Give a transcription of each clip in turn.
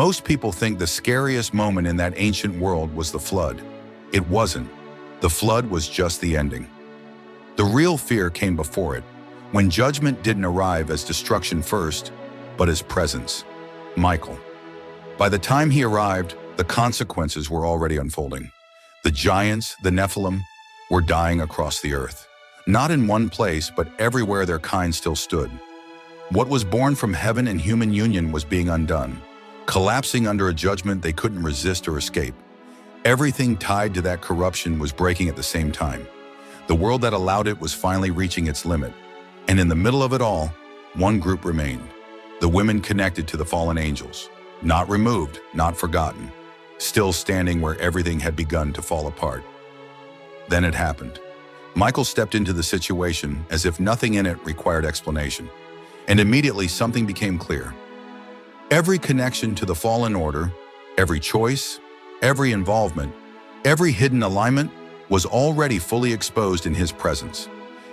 Most people think the scariest moment in that ancient world was the flood. It wasn't. The flood was just the ending. The real fear came before it, when judgment didn't arrive as destruction first, but as presence. Michael. By the time he arrived, the consequences were already unfolding. The giants, the Nephilim, were dying across the earth. Not in one place, but everywhere their kind still stood. What was born from heaven and human union was being undone, collapsing under a judgment they couldn't resist or escape. Everything tied to that corruption was breaking at the same time. The world that allowed it was finally reaching its limit. And in the middle of it all, one group remained. The women connected to the fallen angels. Not removed, not forgotten. Still standing where everything had begun to fall apart. Then it happened. Michael stepped into the situation as if nothing in it required explanation. And immediately something became clear. Every connection to the fallen order, every choice, every involvement, every hidden alignment was already fully exposed in his presence.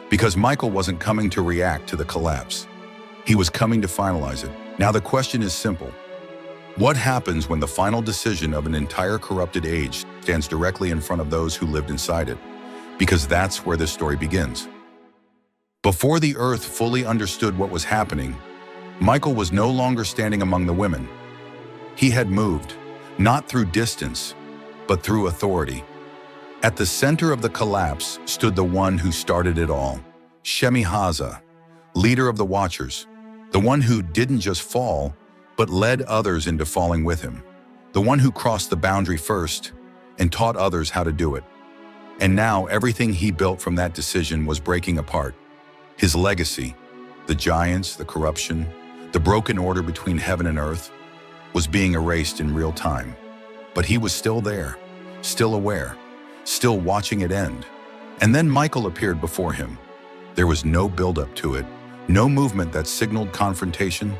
Because Michael wasn't coming to react to the collapse. He was coming to finalize it. Now the question is simple. What happens when the final decision of an entire corrupted age stands directly in front of those who lived inside it? Because that's where this story begins. Before the earth fully understood what was happening, Michael was no longer standing among the women. He had moved, not through distance, but through authority. At the center of the collapse stood the one who started it all, Shemihaza, leader of the Watchers, the one who didn't just fall, but led others into falling with him, the one who crossed the boundary first and taught others how to do it. And now everything he built from that decision was breaking apart. His legacy, the giants, the corruption, the broken order between heaven and earth, was being erased in real time. But he was still there, still aware, still watching it end. And then Michael appeared before him. There was no buildup to it, no movement that signaled confrontation.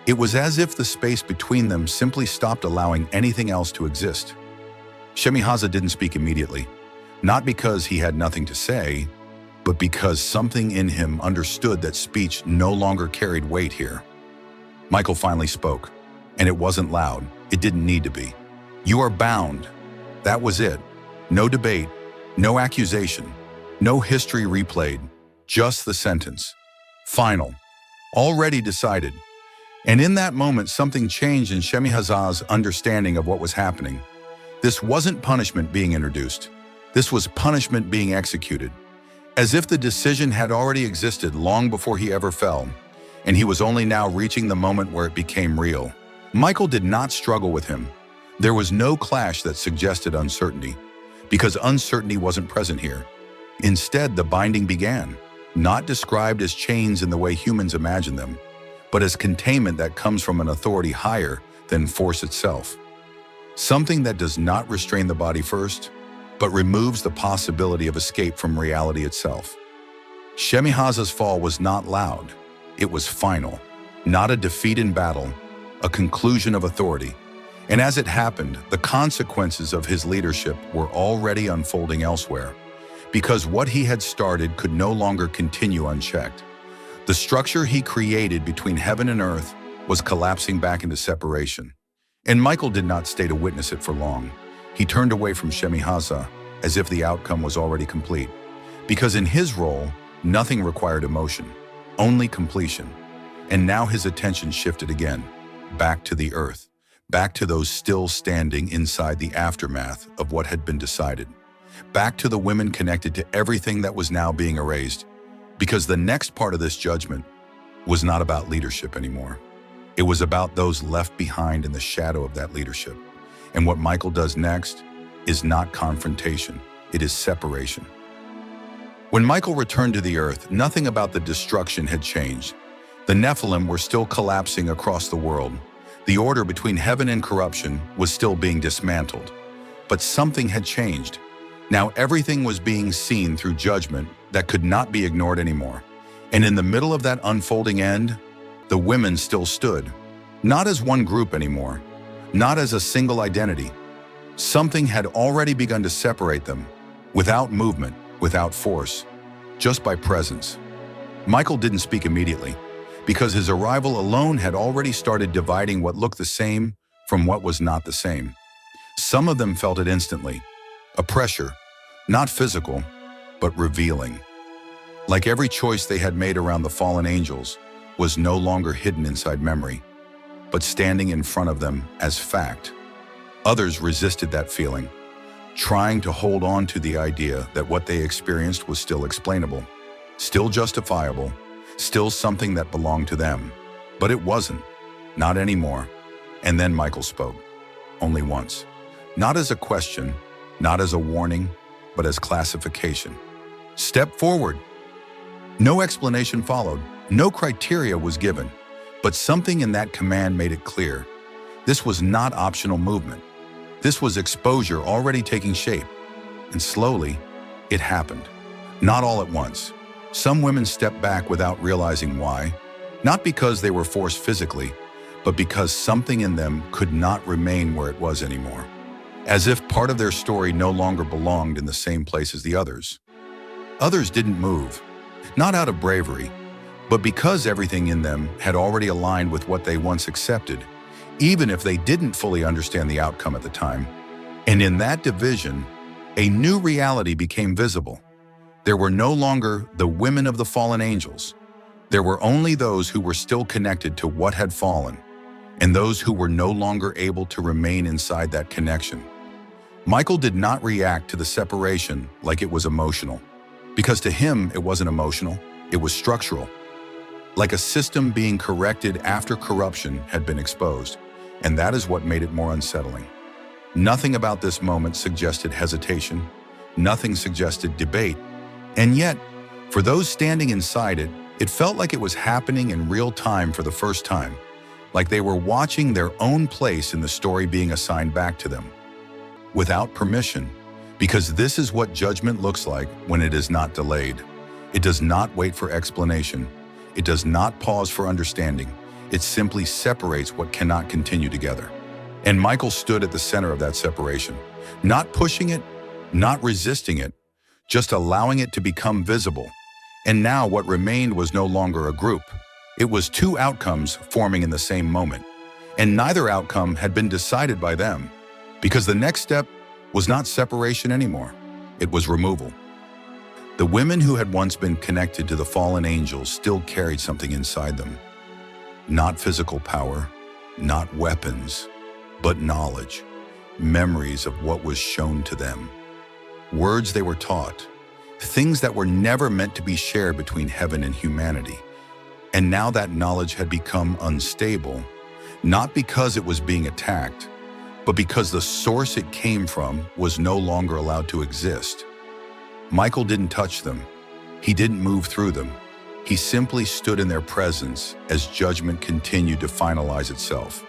It was as if the space between them simply stopped allowing anything else to exist. Shemihaza didn't speak immediately, not because he had nothing to say, but because something in him understood that speech no longer carried weight here. Michael finally spoke, and it wasn't loud. It didn't need to be. "You are bound." That was it. No debate, no accusation, no history replayed, just the sentence. Final. Already decided. And in that moment, something changed in Shemihaza's understanding of what was happening. This wasn't punishment being introduced. This was punishment being executed. As if the decision had already existed long before he ever fell, and he was only now reaching the moment where it became real. Michael did not struggle with him. There was no clash that suggested uncertainty, because uncertainty wasn't present here. Instead, the binding began, not described as chains in the way humans imagine them, but as containment that comes from an authority higher than force itself. Something that does not restrain the body first, but removes the possibility of escape from reality itself. Shemihaza's fall was not loud. It was final, not a defeat in battle, a conclusion of authority. And as it happened, the consequences of his leadership were already unfolding elsewhere, because what he had started could no longer continue unchecked. The structure he created between heaven and earth was collapsing back into separation. And Michael did not stay to witness it for long. He turned away from Shemihaza as if the outcome was already complete. Because in his role, nothing required emotion, only completion. And now his attention shifted again, back to the earth, back to those still standing inside the aftermath of what had been decided, back to the women connected to everything that was now being erased. Because the next part of this judgment was not about leadership anymore. It was about those left behind in the shadow of that leadership. And what Michael does next is not confrontation, it is separation. When Michael returned to the earth, nothing about the destruction had changed. The Nephilim were still collapsing across the world. The order between heaven and corruption was still being dismantled. But something had changed. Now everything was being seen through judgment that could not be ignored anymore. And in the middle of that unfolding end, the women still stood, not as one group anymore, not as a single identity. Something had already begun to separate them, without movement, without force, just by presence. Michael didn't speak immediately, because his arrival alone had already started dividing what looked the same from what was not the same. Some of them felt it instantly, a pressure, not physical, but revealing. Like every choice they had made around the fallen angels was no longer hidden inside memory, but standing in front of them as fact. Others resisted that feeling, trying to hold on to the idea that what they experienced was still explainable, still justifiable, still something that belonged to them. But it wasn't, not anymore. And then Michael spoke, only once. Not as a question, not as a warning, but as classification. Step forward. No explanation followed, no criteria was given, but something in that command made it clear. This was not optional movement. This was exposure already taking shape. And slowly, it happened. Not all at once. Some women stepped back without realizing why, not because they were forced physically, but because something in them could not remain where it was anymore. As if part of their story no longer belonged in the same place as the others. Others didn't move, not out of bravery, but because everything in them had already aligned with what they once accepted, even if they didn't fully understand the outcome at the time. And in that division, a new reality became visible. There were no longer the women of the fallen angels. There were only those who were still connected to what had fallen, and those who were no longer able to remain inside that connection. Michael did not react to the separation like it was emotional, because to him it wasn't emotional, it was structural. Like a system being corrected after corruption had been exposed, and that is what made it more unsettling. Nothing about this moment suggested hesitation, nothing suggested debate, and yet, for those standing inside it, it felt like it was happening in real time for the first time, like they were watching their own place in the story being assigned back to them. Without permission, because this is what judgment looks like when it is not delayed. It does not wait for explanation. It does not pause for understanding. It simply separates what cannot continue together. And Michael stood at the center of that separation, not pushing it, not resisting it, just allowing it to become visible. And now what remained was no longer a group. It was two outcomes forming in the same moment. And neither outcome had been decided by them, because the next step was not separation anymore. It was removal. The women who had once been connected to the fallen angels still carried something inside them. Not physical power, not weapons, but knowledge, memories of what was shown to them. Words they were taught, things that were never meant to be shared between heaven and humanity. And now that knowledge had become unstable, not because it was being attacked, but because the source it came from was no longer allowed to exist. Michael didn't touch them. He didn't move through them. He simply stood in their presence as judgment continued to finalize itself.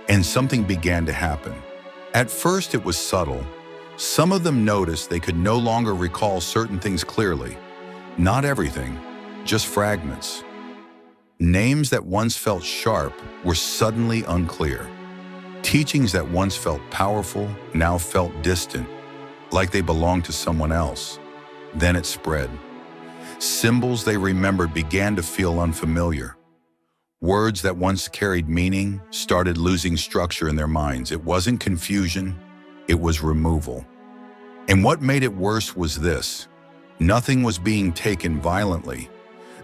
And something began to happen. At first it was subtle. Some of them noticed they could no longer recall certain things clearly. Not everything, just fragments. Names that once felt sharp were suddenly unclear. Teachings that once felt powerful now felt distant, like they belonged to someone else. Then it spread. Symbols they remembered began to feel unfamiliar. Words that once carried meaning started losing structure in their minds. It wasn't confusion, it was removal. And what made it worse was this: nothing was being taken violently.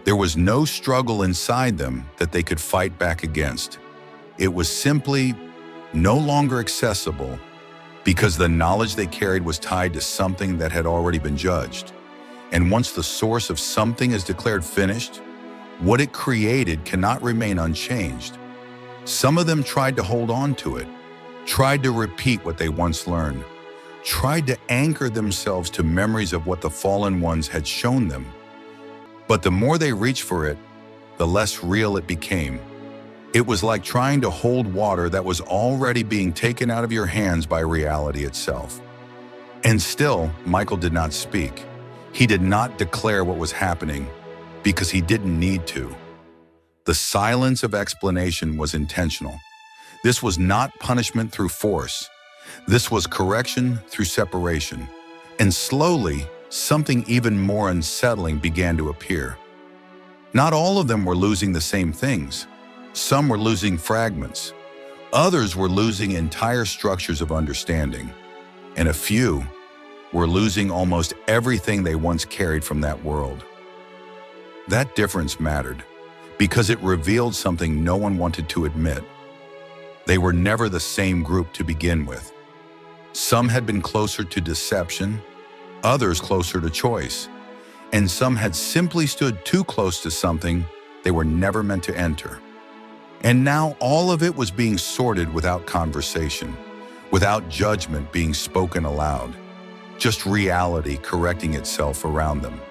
There was no struggle inside them that they could fight back against. It was simply no longer accessible because the knowledge they carried was tied to something that had already been judged. And once the source of something is declared finished, what it created cannot remain unchanged. Some of them tried to hold on to it, tried to repeat what they once learned, tried to anchor themselves to memories of what the fallen ones had shown them. But the more they reached for it, the less real it became. It was like trying to hold water that was already being taken out of your hands by reality itself. And still, Michael did not speak. He did not declare what was happening because he didn't need to. The silence of explanation was intentional. This was not punishment through force. This was correction through separation. And slowly, something even more unsettling began to appear. Not all of them were losing the same things. Some were losing fragments, Others were losing entire structures of understanding, and a few were losing almost everything they once carried from that world. That difference mattered because it revealed something no one wanted to admit. They were never the same group to begin with. Some had been closer to deception, others closer to choice, and some had simply stood too close to something they were never meant to enter. And now all of it was being sorted without conversation, without judgment being spoken aloud, just reality correcting itself around them.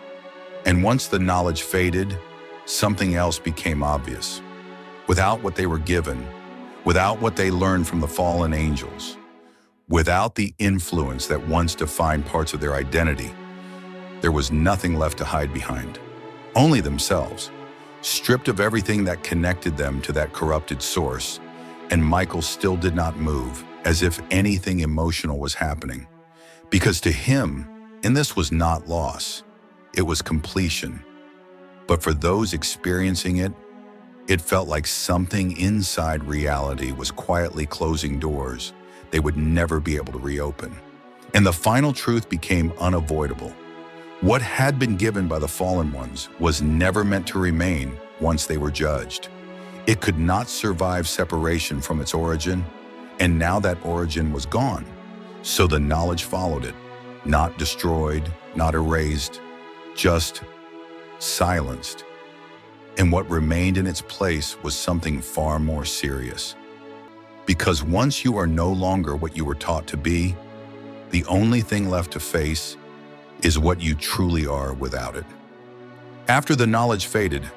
And once the knowledge faded, something else became obvious. Without what they were given, without what they learned from the fallen angels, without the influence that once defined parts of their identity, there was nothing left to hide behind. Only themselves, stripped of everything that connected them to that corrupted source, and Michael still did not move, as if anything emotional was happening. Because to him, and this was not loss, it was completion. But for those experiencing it, it felt like something inside reality was quietly closing doors they would never be able to reopen. And the final truth became unavoidable. What had been given by the fallen ones was never meant to remain once they were judged. It could not survive separation from its origin, and now that origin was gone. So the knowledge followed it, not destroyed, not erased, just silenced. And what remained in its place was something far more serious. Because once you are no longer what you were taught to be, the only thing left to face is what you truly are without it. After the knowledge faded,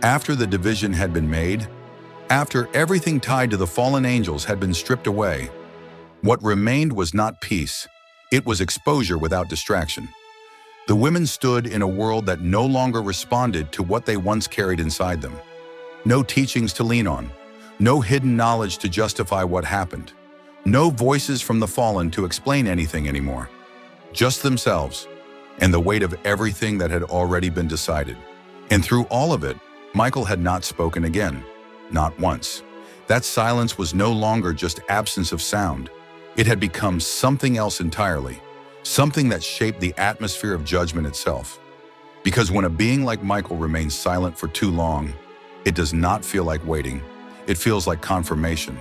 after the division had been made, after everything tied to the fallen angels had been stripped away, what remained was not peace, it was exposure without distraction. The women stood in a world that no longer responded to what they once carried inside them. No teachings to lean on, no hidden knowledge to justify what happened, no voices from the fallen to explain anything anymore. Just themselves, and the weight of everything that had already been decided. And through all of it, Michael had not spoken again, not once. That silence was no longer just absence of sound. It had become something else entirely, something that shaped the atmosphere of judgment itself. Because when a being like Michael remains silent for too long, it does not feel like waiting. It feels like confirmation.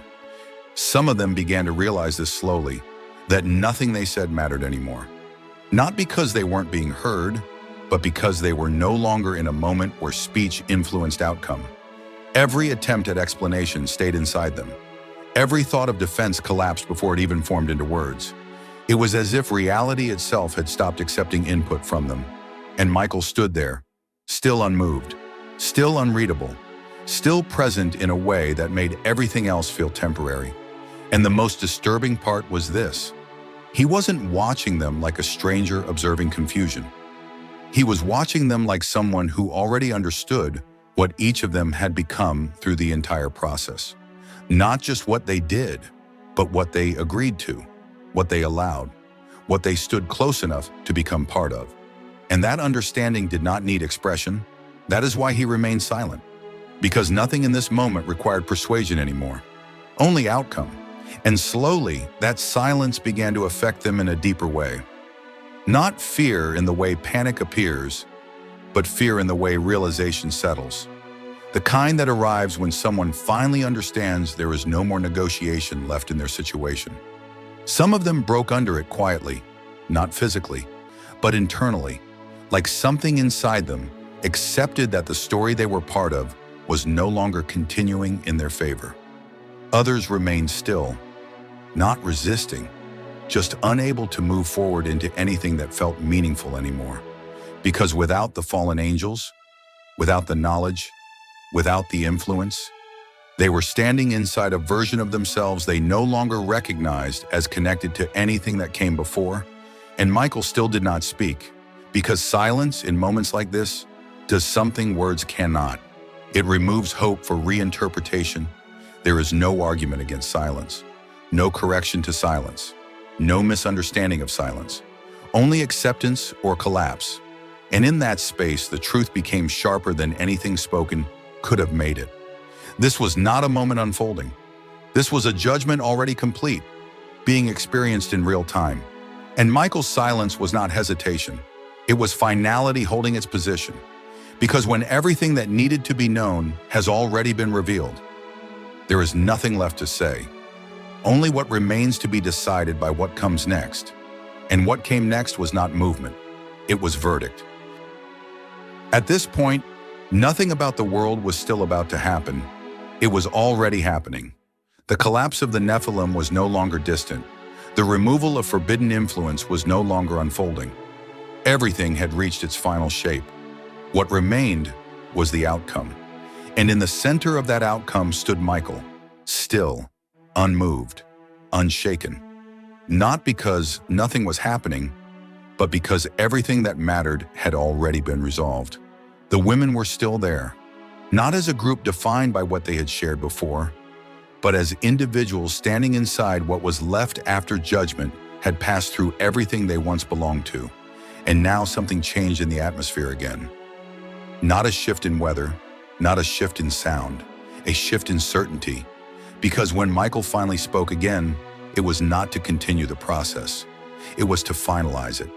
Some of them began to realize this slowly, that nothing they said mattered anymore. Not because they weren't being heard, but because they were no longer in a moment where speech influenced outcome. Every attempt at explanation stayed inside them. Every thought of defense collapsed before it even formed into words. It was as if reality itself had stopped accepting input from them. And Michael stood there, still unmoved, still unreadable, still present in a way that made everything else feel temporary. And the most disturbing part was this. He wasn't watching them like a stranger observing confusion. He was watching them like someone who already understood what each of them had become through the entire process. Not just what they did, but what they agreed to, what they allowed, what they stood close enough to become part of. And that understanding did not need expression. That is why he remained silent. Because nothing in this moment required persuasion anymore, only outcome. And slowly, that silence began to affect them in a deeper way. Not fear in the way panic appears, but fear in the way realization settles. The kind that arrives when someone finally understands there is no more negotiation left in their situation. Some of them broke under it quietly, not physically, but internally, like something inside them accepted that the story they were part of was no longer continuing in their favor. Others remained still, not resisting, just unable to move forward into anything that felt meaningful anymore. Because without the fallen angels, without the knowledge, without the influence, they were standing inside a version of themselves they no longer recognized as connected to anything that came before. And Michael still did not speak, because silence in moments like this does something words cannot. It removes hope for reinterpretation. There is no argument against silence, no correction to silence, no misunderstanding of silence, only acceptance or collapse. And in that space, the truth became sharper than anything spoken could have made it. This was not a moment unfolding. This was a judgment already complete, being experienced in real time. And Michael's silence was not hesitation. It was finality holding its position. Because when everything that needed to be known has already been revealed, there is nothing left to say. Only what remains to be decided by what comes next. And what came next was not movement. It was verdict. At this point, nothing about the world was still about to happen. It was already happening. The collapse of the Nephilim was no longer distant. The removal of forbidden influence was no longer unfolding. Everything had reached its final shape. What remained was the outcome. And in the center of that outcome stood Michael, still, unmoved, unshaken. Not because nothing was happening, but because everything that mattered had already been resolved. The women were still there, not as a group defined by what they had shared before, but as individuals standing inside what was left after judgment had passed through everything they once belonged to. And now something changed in the atmosphere again. Not a shift in weather, not a shift in sound, a shift in certainty. Because when Michael finally spoke again, it was not to continue the process. It was to finalize it.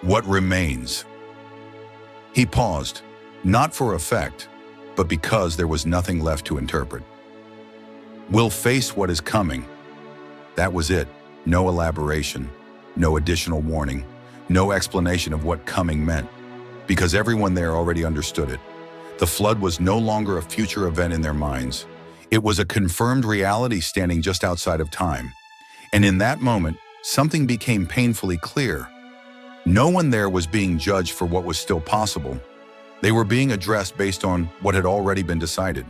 What remains? He paused, not for effect, but because there was nothing left to interpret. We'll face what is coming. That was it. No elaboration, no additional warning, no explanation of what coming meant, because everyone there already understood it. The flood was no longer a future event in their minds. It was a confirmed reality standing just outside of time. And in that moment, something became painfully clear. No one there was being judged for what was still possible. They were being addressed based on what had already been decided.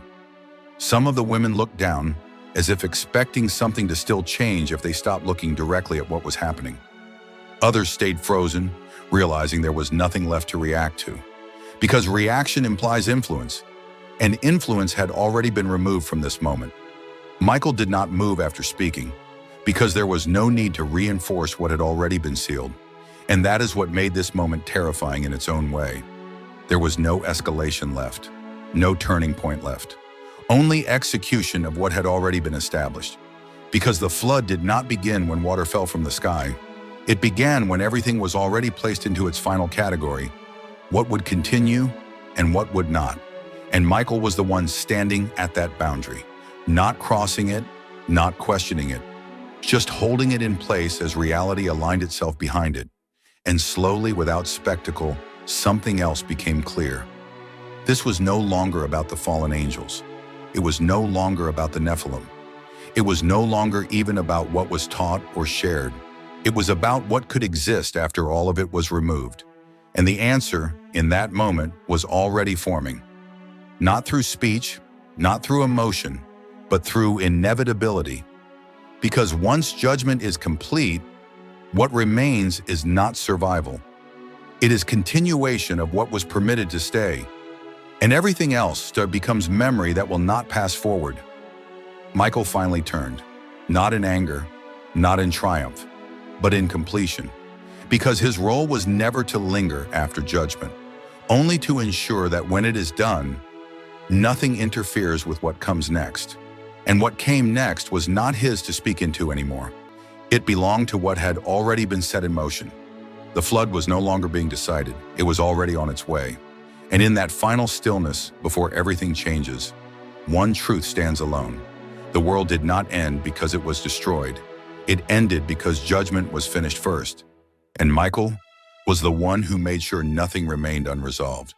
Some of the women looked down, as if expecting something to still change if they stopped looking directly at what was happening. Others stayed frozen, realizing there was nothing left to react to. Because reaction implies influence, and influence had already been removed from this moment. Michael did not move after speaking, because there was no need to reinforce what had already been sealed. And that is what made this moment terrifying in its own way. There was no escalation left, no turning point left. Only execution of what had already been established. Because the flood did not begin when water fell from the sky. It began when everything was already placed into its final category. What would continue and what would not. And Michael was the one standing at that boundary, not crossing it, not questioning it, just holding it in place as reality aligned itself behind it. And slowly, without spectacle, something else became clear. This was no longer about the fallen angels. It was no longer about the Nephilim. It was no longer even about what was taught or shared. It was about what could exist after all of it was removed. And the answer, in that moment, was already forming. Not through speech, not through emotion, but through inevitability. Because once judgment is complete, what remains is not survival. It is continuation of what was permitted to stay. And everything else becomes memory that will not pass forward. Michael finally turned, not in anger, not in triumph, but in completion. Because his role was never to linger after judgment, only to ensure that when it is done, nothing interferes with what comes next. And what came next was not his to speak into anymore. It belonged to what had already been set in motion. The flood was no longer being decided. It was already on its way. And in that final stillness, before everything changes, one truth stands alone. The world did not end because it was destroyed. It ended because judgment was finished first. And Michael was the one who made sure nothing remained unresolved.